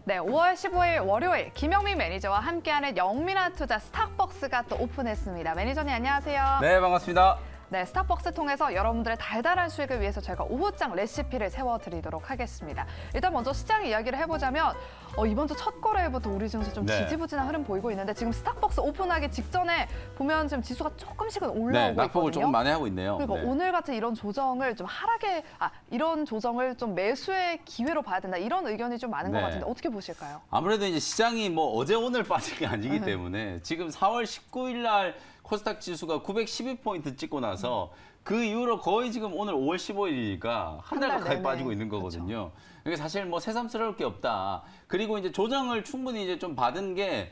네, 5월 15일 월요일 김영민 매니저와 함께하는 영민한 투자 스탁벅스가 또 오픈했습니다. 매니저님 안녕하세요. 네, 반갑습니다. 네, 스탁벅스 통해서 여러분들의 달달한 수익을 위해서 저희가 오후장 레시피를 세워드리도록 하겠습니다. 일단 먼저 시장 이야기를 해보자면 이번 주 첫 거래일부터 우리 증시 좀 네. 지지부진한 흐름 보이고 있는데 지금 스탁벅스 오픈하기 직전에 보면 지금 지수가 조금씩은 올라오고 네, 있거든요. 낙폭을 조금 많이 하고 있네요. 그리고 네. 오늘 같은 이런 조정을 좀 이런 조정을 좀 매수의 기회로 봐야 된다 이런 의견이 좀 많은 것 네. 같은데 어떻게 보실까요? 아무래도 이제 시장이 뭐 어제 오늘 빠진 게 아니기 때문에 지금 4월 19일 날 코스닥 지수가 912포인트 찍고 나서 그 이후로 거의 지금 오늘 5월 15일이니까 한 달 달 가까이 내내. 빠지고 있는 거거든요. 그러니까 사실 뭐 새삼스러울 게 없다. 그리고 이제 조정을 충분히 이제 좀 받은 게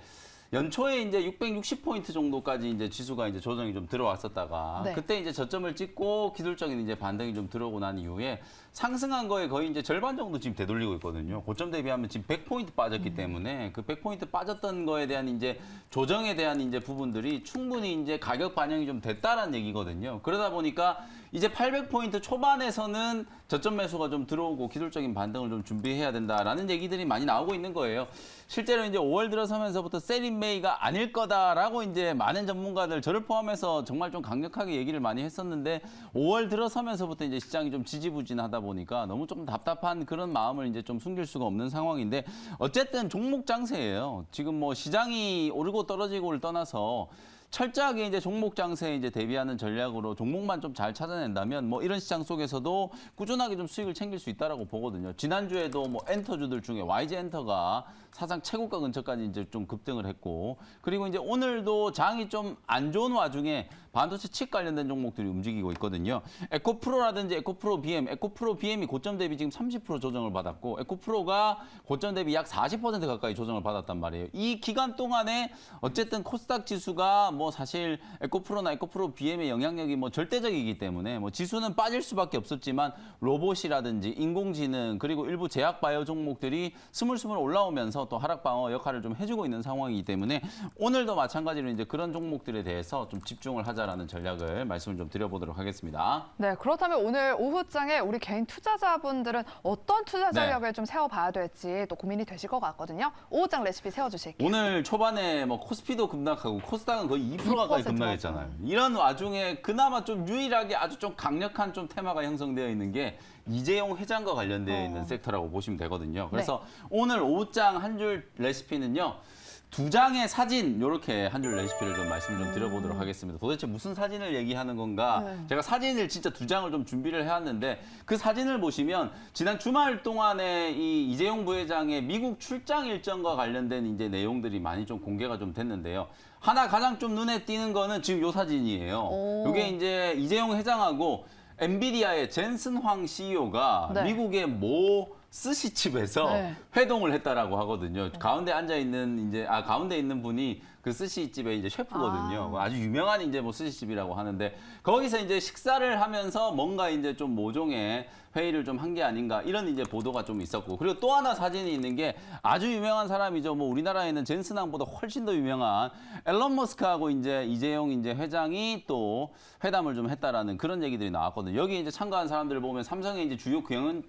연초에 이제 660포인트 정도까지 이제 지수가 이제 조정이 좀 들어왔었다가 네. 그때 이제 저점을 찍고 기술적인 이제 반등이 좀 들어오고 난 이후에 상승한 거에 거의 이제 절반 정도 지금 되돌리고 있거든요. 고점 대비하면 지금 100포인트 빠졌기 때문에 그 100포인트 빠졌던 거에 대한 이제 조정에 대한 이제 부분들이 충분히 이제 가격 반영이 좀 됐다라는 얘기거든요. 그러다 보니까 이제 800포인트 초반에서는 저점 매수가 좀 들어오고 기술적인 반등을 좀 준비해야 된다라는 얘기들이 많이 나오고 있는 거예요. 실제로 이제 5월 들어서면서부터 셀인 메이가 아닐 거다라고 이제 많은 전문가들 저를 포함해서 정말 좀 강력하게 얘기를 많이 했었는데 5월 들어서면서부터 이제 시장이 좀 지지부진하다 보니까 너무 좀 답답한 그런 마음을 이제 좀 숨길 수가 없는 상황인데 어쨌든 종목 장세예요. 지금 뭐 시장이 오르고 떨어지고를 떠나서 철저하게 이제 종목 장세에 이제 대비하는 전략으로 종목만 좀 잘 찾아낸다면 뭐 이런 시장 속에서도 꾸준하게 좀 수익을 챙길 수 있다라고 보거든요. 지난주에도 뭐 엔터주들 중에 YG 엔터가 사상 최고가 근처까지 이제 좀 급등을 했고 그리고 이제 오늘도 장이 좀 안 좋은 와중에 반도체 칩 관련된 종목들이 움직이고 있거든요. 에코프로라든지 에코프로 BM, 에코프로 BM이 고점 대비 지금 30% 조정을 받았고 에코프로가 고점 대비 약 40% 가까이 조정을 받았단 말이에요. 이 기간 동안에 어쨌든 코스닥 지수가 뭐 사실 에코프로나 에코프로 BM의 영향력이 뭐 절대적이기 때문에 뭐 지수는 빠질 수밖에 없었지만 로봇이라든지 인공지능 그리고 일부 제약 바이오 종목들이 스물스물 올라오면서 또 하락 방어 역할을 좀 해주고 있는 상황이기 때문에 오늘도 마찬가지로 이제 그런 종목들에 대해서 좀 집중을 하자라는 전략을 말씀을 좀 드려보도록 하겠습니다. 네, 그렇다면 오늘 오후장에 우리 개인 투자자분들은 어떤 투자 네. 전략을 좀 세워봐야 될지 또 고민이 되실 것 같거든요. 오후장 레시피 세워주실게요. 오늘 초반에 뭐 코스피도 급락하고 코스닥은 거의 2% 가까이 2% 급락했잖아요. 이런 와중에 그나마 좀 유일하게 아주 좀 강력한 좀 테마가 형성되어 있는 게 이재용 회장과 관련되어 있는 섹터라고 보시면 되거든요. 그래서 오늘 오후장 한 줄 레시피는요. 2장의 사진 이렇게 한 줄 레시피를 좀 말씀을 좀 드려보도록 하겠습니다. 도대체 무슨 사진을 얘기하는 건가? 제가 사진을 진짜 2장을 좀 준비를 해왔는데 그 사진을 보시면 지난 주말 동안에 이 이재용 부회장의 미국 출장 일정과 관련된 이제 내용들이 많이 좀 공개가 좀 됐는데요. 하나 가장 좀 눈에 띄는 거는 지금 이 사진이에요. 이게 이제 이재용 회장하고 엔비디아의 젠슨 황 CEO가 네. 미국의 모 스시집에서 네. 회동을 했다라고 하거든요. 가운데 앉아 있는 가운데 있는 분이 그 스시집의 이제 셰프거든요. 아주 유명한 이제 뭐 스시집이라고 하는데 거기서 이제 식사를 하면서 뭔가 이제 좀 모종의 회의를 좀 한 게 아닌가 이런 이제 보도가 좀 있었고 그리고 또 하나 사진이 있는 게 아주 유명한 사람이죠. 뭐 우리나라에는 젠슨왕보다 훨씬 더 유명한 앨런 머스크하고 이제 이재용 이제 회장이 또 회담을 좀 했다라는 그런 얘기들이 나왔거든요. 여기 이제 참가한 사람들을 보면 삼성의 이제 주요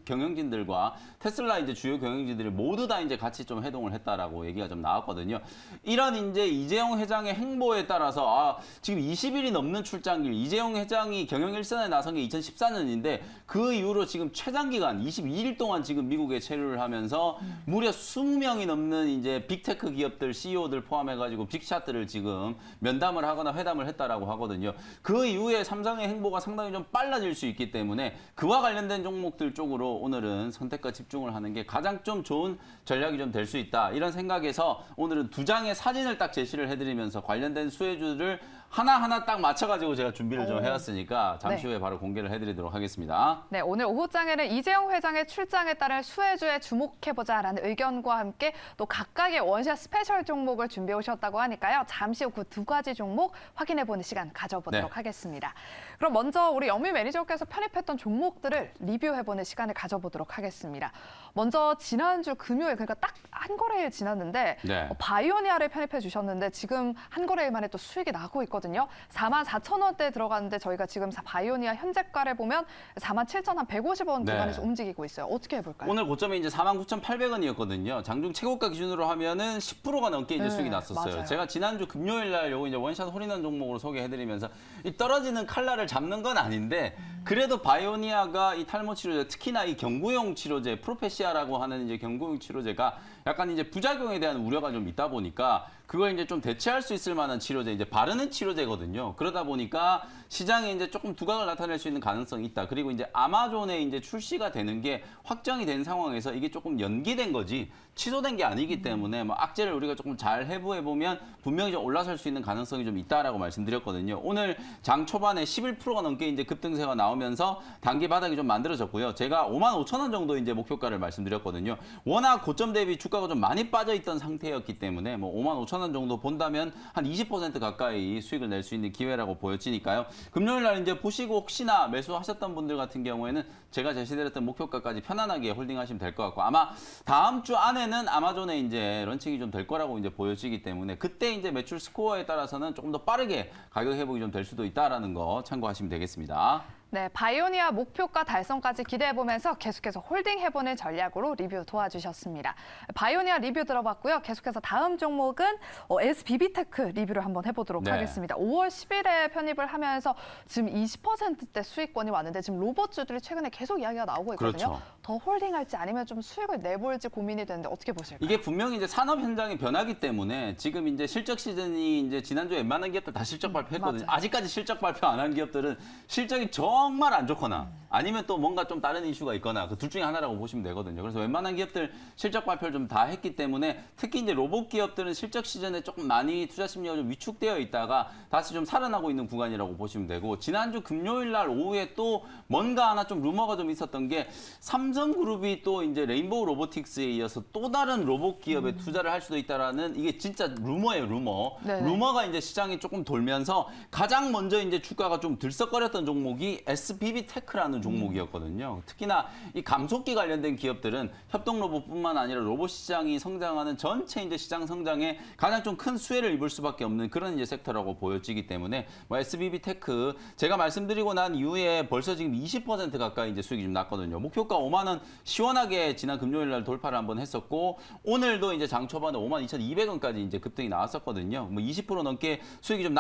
경영진들과 테슬라 이제 주요 경영진들이 모두 다 이제 같이 좀 회동을 했다라고 얘기가 좀 나왔거든요. 이런 이제 이재용 회장의 행보에 따라서 지금 20일이 넘는 출장길 이재용 회장이 경영 일선에 나선 게 2014년인데 그 이후로 지금 최장기간 22일 동안 지금 미국에 체류를 하면서 무려 20명이 넘는 이제 빅테크 기업들 CEO들 포함해가지고 빅샷들을 지금 면담을 하거나 회담을 했다라고 하거든요. 그 이후에 삼성의 행보가 상당히 좀 빨라질 수 있기 때문에 그와 관련된 종목들 쪽으로 오늘은 선택과 집중을 하는 게 가장 좀 좋은 전략이 좀 될 수 있다. 이런 생각에서 오늘은 2장의 사진을 딱 제시를 해드리면서 관련된 수혜주들을 하나하나 딱 맞춰가지고 제가 준비를 좀 해왔으니까 잠시 후에 바로 공개를 해드리도록 하겠습니다. 네, 오늘 오후장에는 이재용 회장의 출장에 따른 수혜주에 주목해보자라는 의견과 함께 또 각각의 원샷 스페셜 종목을 준비해 오셨다고 하니까요. 잠시 후 그 2가지 종목 확인해보는 시간 가져보도록 하겠습니다. 그럼 먼저 우리 영민 매니저께서 편입했던 종목들을 리뷰해보는 시간을 가져보도록 하겠습니다. 먼저 지난주 금요일, 그러니까 딱 한 거래일 지났는데 바이오니아를 편입해 주셨는데 지금 한 거래일 만에 또 수익이 나고 있거든요. 있거든요. 44,000원대에 들어갔는데 저희가 지금 바이오니아 현재가를 보면 47,150원 네. 구간에서 움직이고 있어요. 어떻게 해볼까요? 오늘 고점이 이제 49,800원이었거든요. 장중 최고가 기준으로 하면은 10%가 넘게 이제 네, 수익이 났었어요. 맞아요. 제가 지난주 금요일 날 요거 이제 원샷 홀인원 종목으로 소개해드리면서 이 떨어지는 칼날을 잡는 건 아닌데 그래도 바이오니아가 이 탈모 치료제, 특히나 이 경구용 치료제 프로페시아라고 하는 이제 경구용 치료제가 약간 이제 부작용에 대한 우려가 좀 있다 보니까 그걸 이제 좀 대체할 수 있을 만한 치료제, 이제 바르는 치료제거든요. 그러다 보니까 시장에 이제 조금 두각을 나타낼 수 있는 가능성이 있다. 그리고 이제 아마존에 이제 출시가 되는 게 확정이 된 상황에서 이게 조금 연기된 거지 취소된 게 아니기 때문에 뭐 악재를 우리가 조금 잘 해부해 보면 분명히 좀 올라설 수 있는 가능성이 좀 있다라고 말씀드렸거든요. 오늘 장 초반에 11%가 넘게 이제 급등세가 나오면서 단기 바닥이 좀 만들어졌고요. 제가 55,000원 정도 이제 목표가를 말씀드렸거든요. 워낙 고점 대비 주가가 좀 많이 빠져 있던 상태였기 때문에 뭐 55,000원 정도 본다면 한 20% 가까이 수익을 낼 수 있는 기회라고 보여지니까요. 금요일 날 이제 보시고 혹시나 매수하셨던 분들 같은 경우에는 제가 제시드렸던 목표가까지 편안하게 홀딩하시면 될 것 같고 아마 다음 주 안에는 아마존에 이제 런칭이 좀 될 거라고 이제 보여지기 때문에 그때 이제 매출 스코어에 따라서는 조금 더 빠르게 가격 회복이 좀 될 수도 있다라는 거 참고하시면 되겠습니다. 네, 바이오니아 목표가 달성까지 기대해보면서 계속해서 홀딩해보는 전략으로 리뷰 도와주셨습니다. 바이오니아 리뷰 들어봤고요. 계속해서 다음 종목은 SBB테크 리뷰를 한번 해보도록 네. 하겠습니다. 5월 10일에 편입을 하면서 지금 20%대 수익권이 왔는데 지금 로봇주들이 최근에 계속 이야기가 나오고 있거든요. 그렇죠. 더 홀딩할지 아니면 좀 수익을 내볼지 고민이 되는데 어떻게 보실까요? 이게 분명히 이제 산업 현장의 변화기 때문에 지금 이제 실적 시즌이 이제 지난주에 웬만한 기업들 다 실적 발표했거든요. 맞아요. 아직까지 실적 발표 안 한 기업들은 실적이 정말 안 좋거나 아니면 또 뭔가 좀 다른 이슈가 있거나 그 둘 중에 하나라고 보시면 되거든요. 그래서 웬만한 기업들 실적 발표를 좀 다 했기 때문에 특히 이제 로봇 기업들은 실적 시즌에 조금 많이 투자 심리가 좀 위축되어 있다가 다시 좀 살아나고 있는 구간이라고 보시면 되고 지난주 금요일 날 오후에 또 뭔가 하나 좀 루머가 좀 있었던 게 삼성그룹이 또 이제 레인보우 로보틱스에 이어서 또 다른 로봇 기업에 투자를 할 수도 있다라는 이게 진짜 루머예요, 루머. 네. 루머가 이제 시장이 조금 돌면서 가장 먼저 이제 주가가 좀 들썩거렸던 종목이 SBB테크라는 종목이었거든요. 특히나 이 감속기 관련된 기업들은 협동 로봇뿐만 아니라 로봇 시장이 성장하는 전체 이제 시장 성장에 가장 좀 큰 수혜를 입을 수밖에 없는 그런 이제 섹터라고 보여지기 때문에 뭐 SBB테크 제가 말씀드리고 난 이후에 벌써 지금 20% 가까이 이제 수익이 좀 났거든요. 목표가 5만 원 시원하게 지난 금요일 날 돌파를 한번 했었고 오늘도 이제 장 초반에 52,200원까지 이제 급등이 나왔었거든요. 뭐 20% 넘게 수익이 좀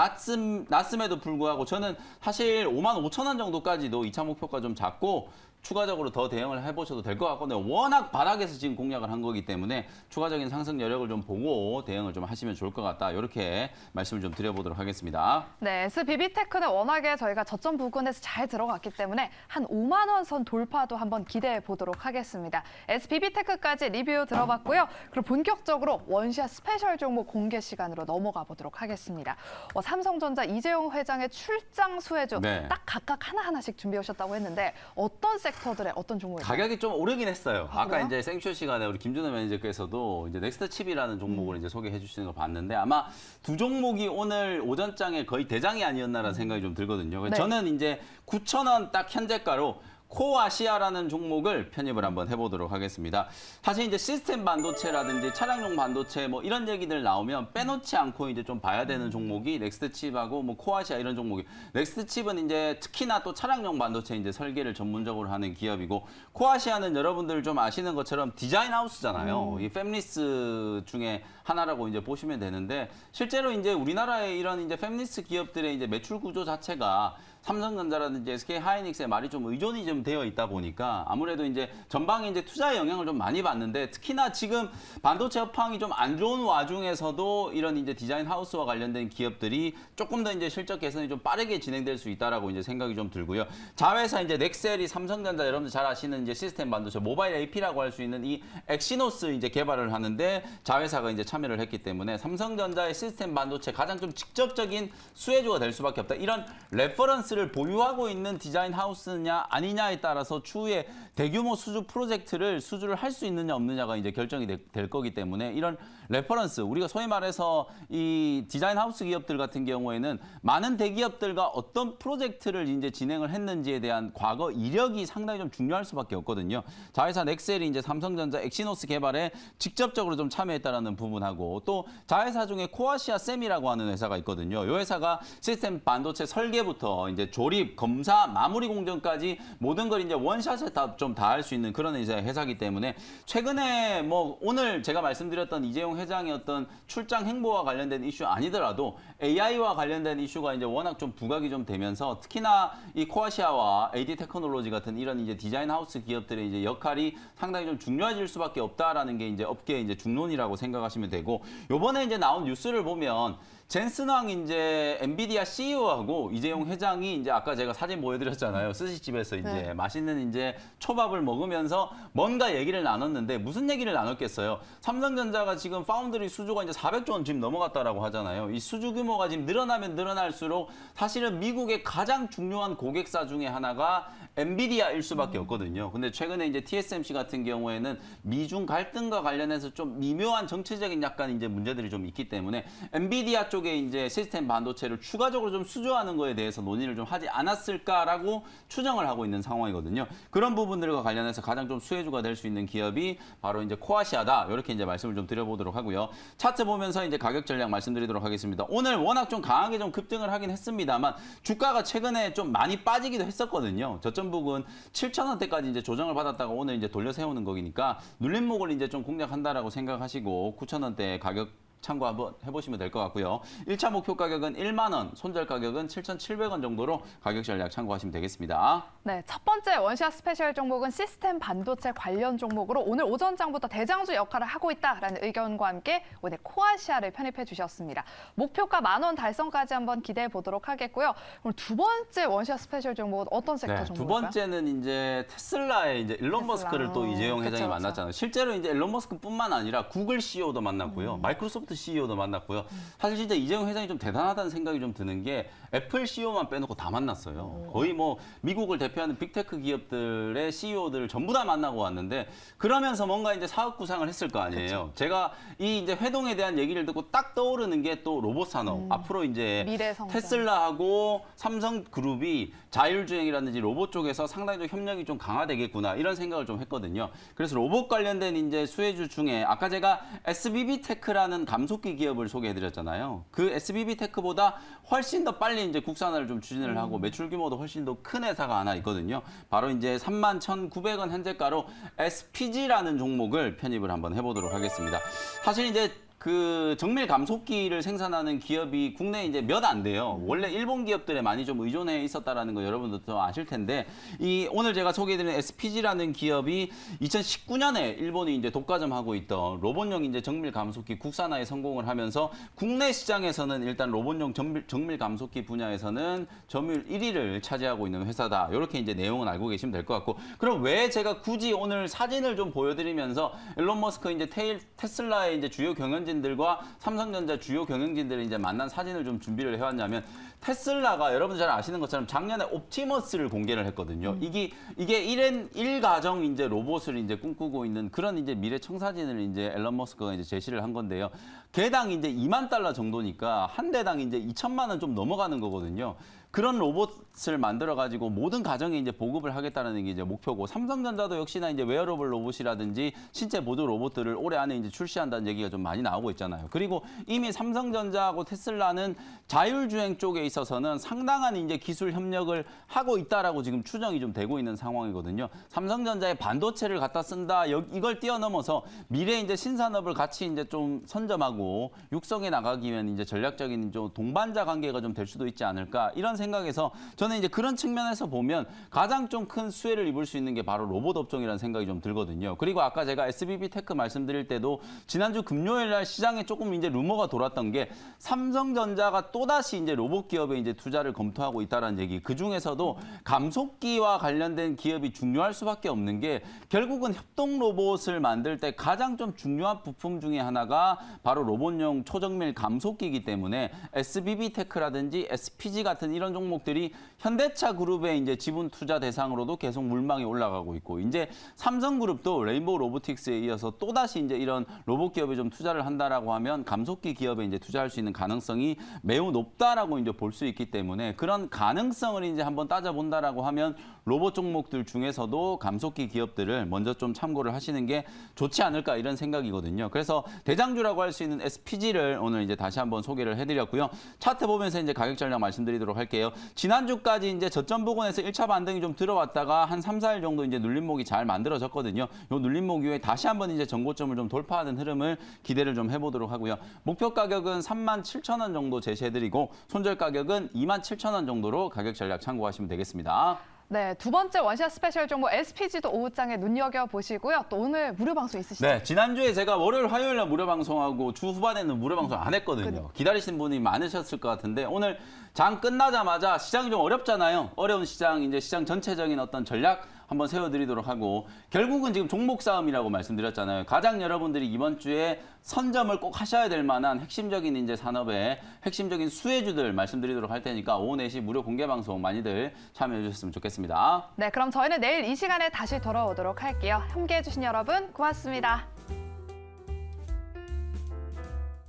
났음에도 불구하고 저는 사실 55,000원 정도까지도 2차 목표가 좀 작고 추가적으로 더 대응을 해보셔도 될 것 같거든요. 워낙 바닥에서 지금 공략을 한 거기 때문에 추가적인 상승 여력을 좀 보고 대응을 좀 하시면 좋을 것 같다. 이렇게 말씀을 좀 드려보도록 하겠습니다. 네, SBB테크는 워낙에 저희가 저점 부근에서 잘 들어갔기 때문에 한 5만 원 선 돌파도 한번 기대해 보도록 하겠습니다. SBB테크까지 리뷰 들어봤고요. 그럼 본격적으로 원시아 스페셜 종목 공개 시간으로 넘어가 보도록 하겠습니다. 삼성전자 이재용 회장의 출장 수혜주 네. 딱 각각 하나하나씩 준비해 오셨다고 했는데 어떤 섹터들의 어떤 종목이요? 가격이 좀 오르긴 했어요. 아, 아까 그래요? 이제 생쇼 시간에 우리 김준호 매니저께서도 이제 넥스트 칩이라는 종목을 이제 소개해 주시는 걸 봤는데 아마 두 종목이 오늘 오전장에 거의 대장이 아니었나라는 생각이 좀 들거든요. 그래서 네. 저는 이제 9,000원 딱 현재가로 코아시아라는 종목을 편입을 한번 해보도록 하겠습니다. 사실 이제 시스템 반도체라든지 차량용 반도체 뭐 이런 얘기들 나오면 빼놓지 않고 이제 좀 봐야 되는 종목이 넥스트 칩하고 뭐 코아시아 이런 종목이 넥스트 칩은 이제 특히나 또 차량용 반도체 이제 설계를 전문적으로 하는 기업이고 코아시아는 여러분들 좀 아시는 것처럼 디자인 하우스잖아요. 이 팹리스 중에 하나라고 이제 보시면 되는데 실제로 이제 우리나라의 이런 이제 팹리스 기업들의 이제 매출 구조 자체가 삼성전자라든지 SK 하이닉스에 말이 좀 의존이 좀 되어 있다 보니까 아무래도 이제 전방에 이제 투자의 영향을 좀 많이 받는데 특히나 지금 반도체 업황이 좀 안 좋은 와중에서도 이런 이제 디자인 하우스와 관련된 기업들이 조금 더 이제 실적 개선이 좀 빠르게 진행될 수 있다라고 이제 생각이 좀 들고요. 자회사 이제 넥셀이 삼성전자 여러분들 잘 아시는 이제 시스템 반도체 모바일 AP라고 할 수 있는 이 엑시노스 이제 개발을 하는데 자회사가 이제 참여를 했기 때문에 삼성전자의 시스템 반도체 가장 좀 직접적인 수혜주가 될 수밖에 없다. 이런 레퍼런스 로봇을 보유하고 있는 디자인 하우스냐 아니냐에 따라서 추후에 대규모 수주를 할 수 있느냐 없느냐가 이제 결정이 될 거기 때문에 이런 레퍼런스, 우리가 소위 말해서 이 디자인 하우스 기업들 같은 경우에는 많은 대기업들과 어떤 프로젝트를 이제 진행을 했는지에 대한 과거 이력이 상당히 좀 중요할 수밖에 없거든요. 자회사 넥셀이 이제 삼성전자 엑시노스 개발에 직접적으로 좀 참여했다라는 부분하고 또 자회사 중에 코아시아 셈이라고 하는 회사가 있거든요. 이 회사가 시스템 반도체 설계부터 이제 조립, 검사, 마무리 공정까지 모든 걸 이제 원샷에 다 할 수 있는 그런 이제 회사이기 때문에 최근에 뭐 오늘 제가 말씀드렸던 이재용 회장의 어떤 출장 행보와 관련된 이슈 아니더라도 AI와 관련된 이슈가 이제 워낙 좀 부각이 좀 되면서 특히나 이 코아시아와 AD 테크놀로지 같은 이런 이제 디자인 하우스 기업들의 이제 역할이 상당히 좀 중요해질 수밖에 없다라는 게 이제 업계의 이제 중론이라고 생각하시면 되고 요번에 이제 나온 뉴스를 보면 젠슨 황 이제 엔비디아 CEO하고 이재용 회장이 이제 아까 제가 사진 보여드렸잖아요. 스시집에서 이제 네. 맛있는 이제 초밥을 먹으면서 뭔가 얘기를 나눴는데 무슨 얘기를 나눴겠어요? 삼성전자가 지금 파운드리 수주가 이제 400조 원 지금 넘어갔다라고 하잖아요. 이 수주 규모가 지금 늘어나면 늘어날수록 사실은 미국의 가장 중요한 고객사 중에 하나가 엔비디아일 수밖에 없거든요. 근데 최근에 이제 TSMC 같은 경우에는 미중 갈등과 관련해서 좀 미묘한 정치적인 약간 이제 문제들이 좀 있기 때문에 엔비디아 쪽에 이제 시스템 반도체를 추가적으로 좀 수주하는 거에 대해서 논의를 좀 하지 않았을까라고 추정을 하고 있는 상황이거든요. 그런 부분들과 관련해서 가장 좀 수혜주가 될 수 있는 기업이 바로 이제 코아시아다. 이렇게 이제 말씀을 좀 드려보도록 하고요. 차트 보면서 이제 가격 전략 말씀드리도록 하겠습니다. 오늘 워낙 좀 강하게 좀 급등을 하긴 했습니다만 주가가 최근에 좀 많이 빠지기도 했었거든요. 저점북은 7,000원대까지 이제 조정을 받았다가 오늘 이제 돌려 세우는 거니까 눌림목을 이제 좀 공략한다라고 생각하시고 9,000원대 가격 참고 한번 해보시면 될 것 같고요. 1차 목표 가격은 1만 원, 손절 가격은 7,700원 정도로 가격 전략 참고하시면 되겠습니다. 네, 첫 번째 원샷 스페셜 종목은 시스템 반도체 관련 종목으로 오늘 오전장부터 대장주 역할을 하고 있다라는 의견과 함께 오늘 코아시아를 편입해 주셨습니다. 목표가 10,000원 달성까지 한번 기대해 보도록 하겠고요. 그럼 두 번째 원샷 스페셜 종목은 어떤 섹터 종목일까요? 두 번째는 이제 테슬라의 이제 일론 머스크를 또 이재용 회장이 그쵸. 만났잖아요. 실제로 이제 일론 머스크뿐만 아니라 구글 CEO도 만났고요. 마이크로소프트 CEO도 만났고요. 사실 진짜 이재용 회장이 좀 대단하다는 생각이 좀 드는 게 애플 CEO만 빼놓고 다 만났어요. 거의 뭐 미국을 대표하는 빅테크 기업들의 CEO들을 전부 다 만나고 왔는데 그러면서 뭔가 이제 사업 구상을 했을 거 아니에요. 제가 이 이제 회동에 대한 얘기를 듣고 딱 떠오르는 게 또 로봇 산업. 앞으로 이제 미래 성장. 테슬라하고 삼성그룹이 자율주행이라든지 로봇 쪽에서 상당히 좀 협력이 좀 강화되겠구나 이런 생각을 좀 했거든요. 그래서 로봇 관련된 이제 수혜주 중에 아까 제가 SBB 테크라는 감속기 기업을 소개해드렸잖아요. 그 SBB 테크보다 훨씬 더 빨리 이제 국산화를 좀 추진을 하고 매출 규모도 훨씬 더 큰 회사가 하나 있거든요. 바로 이제 31,900원 현재가로 SPG라는 종목을 편입을 한번 해보도록 하겠습니다. 사실 이제 그 정밀 감속기를 생산하는 기업이 국내에 이제 몇 안 돼요. 원래 일본 기업들에 많이 좀 의존해 있었다라는 거 여러분들도 아실 텐데 이 오늘 제가 소개해드린 SPG라는 기업이 2019년에 일본이 이제 독과점하고 있던 로봇용 이제 정밀 감속기 국산화에 성공을 하면서 국내 시장에서는 일단 로봇용 정밀 감속기 분야에서는 점유율 1위를 차지하고 있는 회사다. 이렇게 이제 내용은 알고 계시면 될 것 같고 그럼 왜 제가 굳이 오늘 사진을 좀 보여드리면서 일론 머스크 이제 테슬라의 이제 주요 경영진들과 삼성전자 주요 경영진들을 이제 만난 사진을 좀 준비를 해왔냐면 테슬라가 여러분 잘 아시는 것처럼 작년에 옵티머스를 공개를 했거든요. 이게 1가정 이제 로봇을 이제 꿈꾸고 있는 그런 이제 미래 청사진을 이제 앨런 머스크가 이제 제시를 한 건데요. 개당 이제 $20,000 정도니까 한 대당 이제 2천만 원 좀 넘어가는 거거든요. 그런 로봇을 만들어가지고 모든 가정에 이제 보급을 하겠다는 게 이제 목표고 삼성전자도 역시나 이제 웨어러블 로봇이라든지 신체 보조 로봇들을 올해 안에 이제 출시한다는 얘기가 좀 많이 나오고 있잖아요. 그리고 이미 삼성전자하고 테슬라는 자율주행 쪽에 있어서는 상당한 이제 기술 협력을 하고 있다라고 지금 추정이 좀 되고 있는 상황이거든요. 삼성전자의 반도체를 갖다 쓴다 이걸 뛰어넘어서 미래 이제 신산업을 같이 이제 좀 선점하고 육성해 나가기 위한 이제 전략적인 좀 동반자 관계가 좀 될 수도 있지 않을까 이런 생각에서 저는 이제 그런 측면에서 보면 가장 좀 큰 수혜를 입을 수 있는 게 바로 로봇 업종이라는 생각이 좀 들거든요. 그리고 아까 제가 SBB 테크 말씀드릴 때도 지난주 금요일 날 시장에 조금 이제 루머가 돌았던 게 삼성전자가 또다시 이제 로봇 기업에 이제 투자를 검토하고 있다라는 얘기. 그 중에서도 감속기와 관련된 기업이 중요할 수밖에 없는 게 결국은 협동 로봇을 만들 때 가장 좀 중요한 부품 중에 하나가 바로 로봇용 초정밀 감속기이기 때문에 SBB 테크라든지 SPG 같은 이런 종목들이 현대차 그룹의 이제 지분 투자 대상으로도 계속 물망이 올라가고 있고 이제 삼성그룹도 레인보우 로보틱스에 이어서 또다시 이제 이런 로봇 기업에 좀 투자를 한다라고 하면 감속기 기업에 이제 투자할 수 있는 가능성이 매우 높다라고 이제 볼 수 있기 때문에 그런 가능성을 이제 한번 따져본다라고 하면 로봇 종목들 중에서도 감속기 기업들을 먼저 좀 참고를 하시는 게 좋지 않을까 이런 생각이거든요. 그래서 대장주라고 할 수 있는 SPG를 오늘 이제 다시 한번 소개를 해드렸고요. 차트 보면서 이제 가격 전략 말씀드리도록 할게요. 지난주까지 이제 저점 부근에서 1차 반등이 좀 들어왔다가 한 3, 4일 정도 이제 눌림목이 잘 만들어졌거든요. 요 눌림목 이후에 다시 한번 이제 전고점을 좀 돌파하는 흐름을 기대를 좀 해보도록 하고요. 목표 가격은 37,000원 정도 제시해드리고 손절 가격은 27,000원 정도로 가격 전략 참고하시면 되겠습니다. 네, 두 번째 원샷 스페셜 종목 SPG도 오후장에 눈여겨보시고요. 또 오늘 무료 방송 있으시죠? 네, 지난주에 제가 월요일, 화요일 날 무료 방송하고 주 후반에는 무료 방송 안 했거든요. 기다리시는 분이 많으셨을 것 같은데 오늘 장 끝나자마자 시장이 좀 어렵잖아요. 어려운 시장, 이제 시장 전체적인 어떤 전략 한번 세워드리도록 하고 결국은 지금 종목 싸움이라고 말씀드렸잖아요. 가장 여러분들이 이번 주에 선점을 꼭 하셔야 될 만한 핵심적인 이제 산업의 핵심적인 수혜주들 말씀드리도록 할 테니까 오후 4시 무료 공개 방송 많이들 참여해 주셨으면 좋겠습니다. 네, 그럼 저희는 내일 이 시간에 다시 돌아오도록 할게요. 함께해 주신 여러분 고맙습니다.